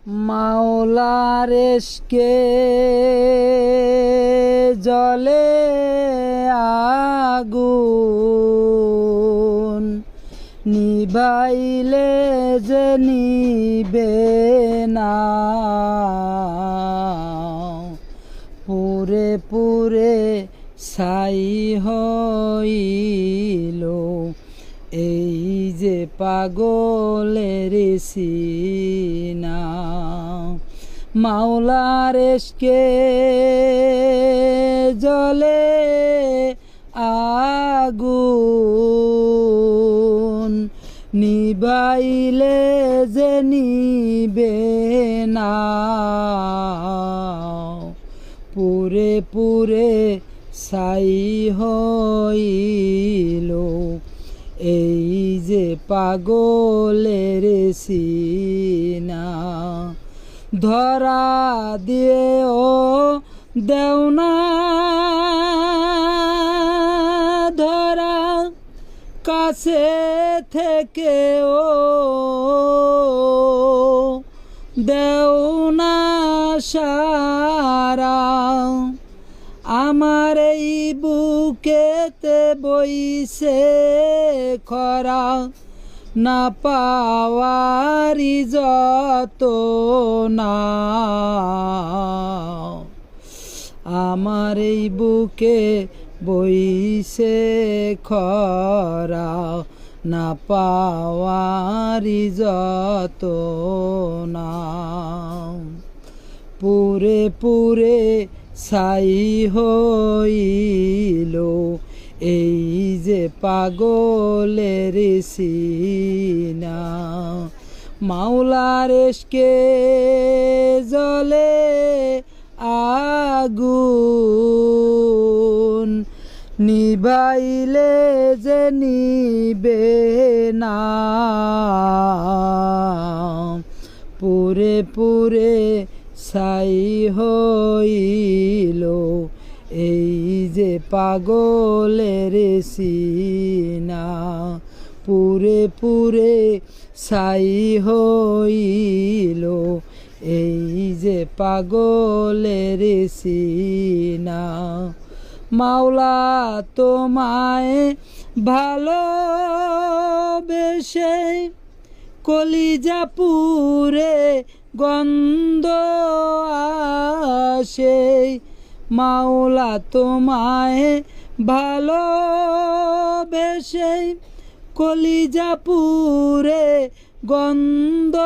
মাওলার ইশকে জ্বলে আগুন, নিভাইলে যে নিবে না। পুরে পুরে ছাই হইল এই যে পাগলের সিনা। মাওলার ইশকে জ্বলে আগুন, নিভাইলে যে নিবে না। পুরে পুরে ছাই হইল এই যে পাগলের সিনা। ধরা দিয়েও দেও না, ধরা কাছে থেকেও দেও না সারা। আমার এই বুকেতে বইছে খরা, না পাওয়ারি যত না। আমার এই বুকে বইছে খরা, না পাওয়ারি যত না। পুরে পুরে ছাই হইল এই যে পাগলের সিনা। মাওলার ইশকে জ্বলে আগুন, নিভাইলে যে নিবে না। পুরে পুরে ছাই হইল এই যে পাগলের সিনা। পুরে পুরে ছাই হইল এই যে পাগলের সিনা। মাওলা তোমায় ভালোবেসে কলিজা পুরে গন্ধ আসে। মাওলা তোমায় ভালোবেসে কলিজা পুরে গন্ধ